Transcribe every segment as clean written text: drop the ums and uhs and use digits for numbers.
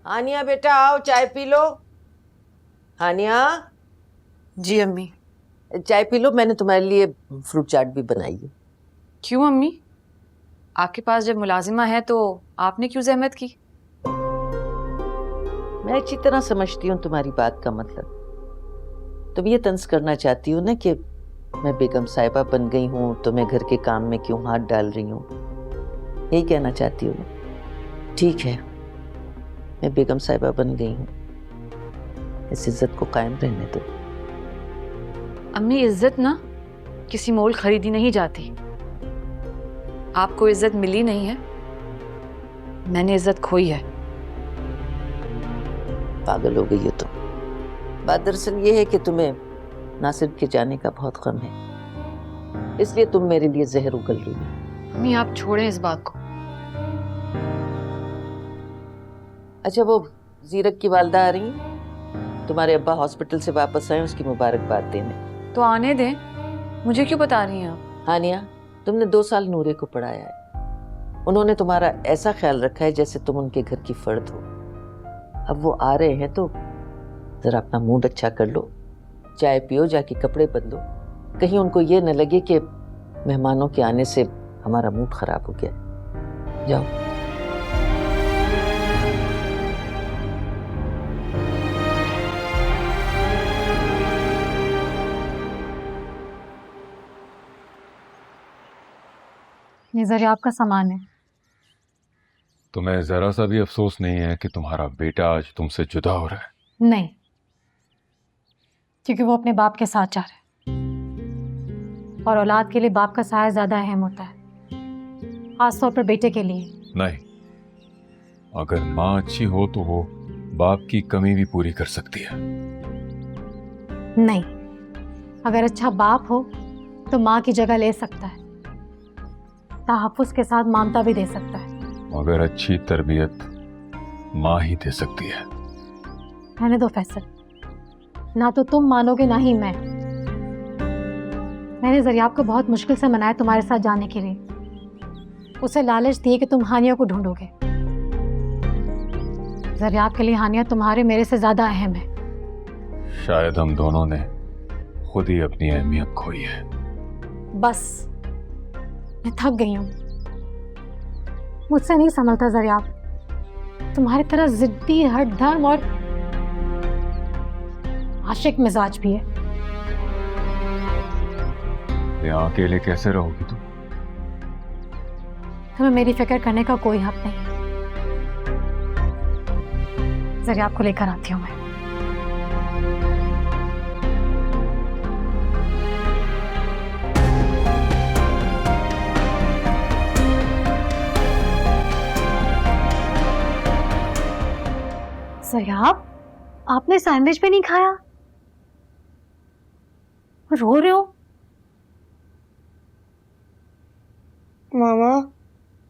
हानिया बेटा आओ, चाय पी लो। हानिया। जी अम्मी। चाय पी लो, मैंने तुम्हारे लिए फ्रूट चाट भी बनाई है। क्यों अम्मी? आपके पास जब मुलाजिमा है तो आपने क्यों जहमत की? मैं अच्छी तरह समझती हूँ तुम्हारी बात का मतलब। तुम ये तंज करना चाहती हो ना कि मैं बेगम साहिबा बन गई हूँ तो मैं घर के काम में क्यों हाथ डाल रही हूँ, यही कहना चाहती हो ना? ठीक है, मैं बेगम साहिबा बन गई हूँ, इस इज्जत को कायम रहने दो। अम्मी इज्जत ना किसी मोल खरीदी नहीं जाती। आपको इज्जत मिली नहीं है, मैंने इज्जत खोई है। पागल हो गई हो तुम। बात दरअसल ये है कि तुम्हें नासिर के जाने का बहुत गम है, इसलिए तुम मेरे लिए जहर उगल रही हो। अम्मी आप छोड़ें इस बात को। अच्छा, वो जीरक की वालदा आ रही हैं, तुम्हारे अब्बा हॉस्पिटल से वापस आए उसकी मुबारकबाद देने। तो आने दें, मुझे क्यों बता रही हैं आप? हानिया, तुमने 2 साल नूरे को पढ़ाया है, उन्होंने तुम्हारा ऐसा ख्याल रखा है जैसे तुम उनके घर की फर्द हो। अब वो आ रहे हैं तो जरा अपना मूड अच्छा कर लो, चाय पियो, जाके कपड़े बदलो, कहीं उनको ये न लगे कि मेहमानों के आने से हमारा मूड खराब हो गया। जाओ। ये जरिया आपका सामान है। तुम्हें जरा सा भी अफसोस नहीं है कि तुम्हारा बेटा आज तुमसे जुदा हो रहा है? नहीं, क्योंकि वो अपने बाप के साथ जा रहा है और औलाद के लिए बाप का साया ज्यादा अहम होता है, खासतौर पर बेटे के लिए। नहीं, अगर माँ अच्छी हो तो वो बाप की कमी भी पूरी कर सकती है। नहीं, अगर अच्छा बाप हो तो माँ की जगह ले सकता है, तहफ्फुज़ के साथ ममता भी दे सकता है। मगर अच्छी तरबियत माँ ही दे सकती है। रहने दो फैसल, ना तो तुम मानोगे ना ही मैं। मैंने जरियाब को बहुत मुश्किल से मनाया तुम्हारे साथ जाने के लिए। उसे लालच दी कि तुम हानिया को ढूंढोगे। जरियाब के लिए हानिया तुम्हारे मेरे से ज्यादा अहम है। शायद हम दोनों ने खुद ही अपनी अहमियत खोई है। बस, मैं थक गई हूँ, मुझसे नहीं संभलता जरियाब। तुम्हारी तरह जिद्दी, हठधर्म और आशिक मिजाज भी है। यहाँ अकेले कैसे रहोगी तुम? तुम्हें मेरी फिक्र करने का कोई हक नहीं। जरियाब को लेकर आती हूँ मैं। जरियाब, आपने सैंडविच भी नहीं खाया, रो रहे हो? मामा,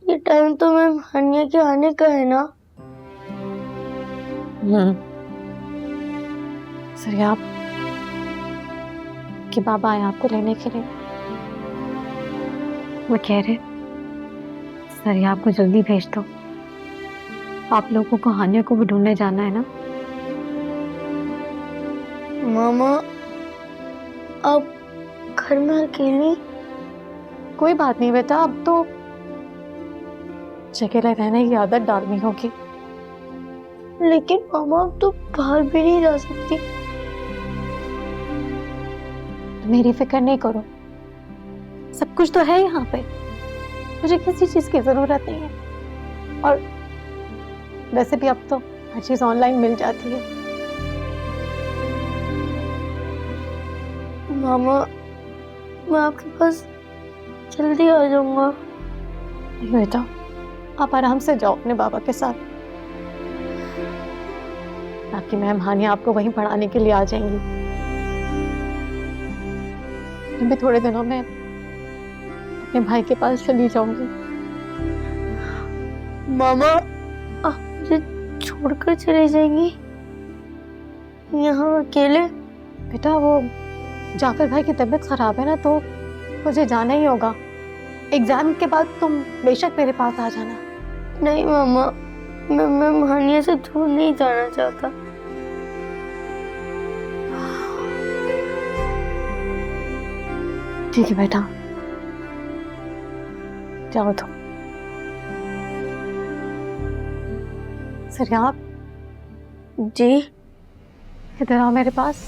ये टाइम तो मैम हानिया के आने का है ना? जरियाब कि बाबा आए आपको लेने के लिए। वो कह रहे जरियाब को जल्दी भेज दो, आप लोगों को हानिया को भी ढूंढने जाना है ना। मामा, आप घर में अकेली? कोई बात नहीं बेटा, अब तो अकेले रहने की आदत डालनी होगी। लेकिन मामा, अब तो बाहर भी नहीं जा सकती। मेरी फिक्र नहीं करो, सब कुछ तो है यहाँ पे, मुझे किसी चीज की जरूरत नहीं है। और वैसे भी अब तो हर चीज ऑनलाइन मिल जाती है। मामा, मैं आपके पास जल्दी आ जाऊंगा। नहीं बेटा, आप आराम से जाओ अपने बाबा के साथ। आपकी मैम हानिया आपको वहीं पढ़ाने के लिए आ जाएंगी। मैं थोड़े दिनों में अपने भाई के पास चली जाऊंगी। मामा, आप मुझे छोड़कर चले जाएंगी यहाँ अकेले? बेटा, वो जाफर भाई की तबीयत खराब है ना, तो मुझे जाना ही होगा। एग्जाम के बाद तुम बेशक मेरे पास आ जाना। नहीं मामा, मैं मानिया से दूर नहीं जाना चाहता। ठीक है बेटा, जाओ तुम। सर आप जी इधर आओ मेरे पास।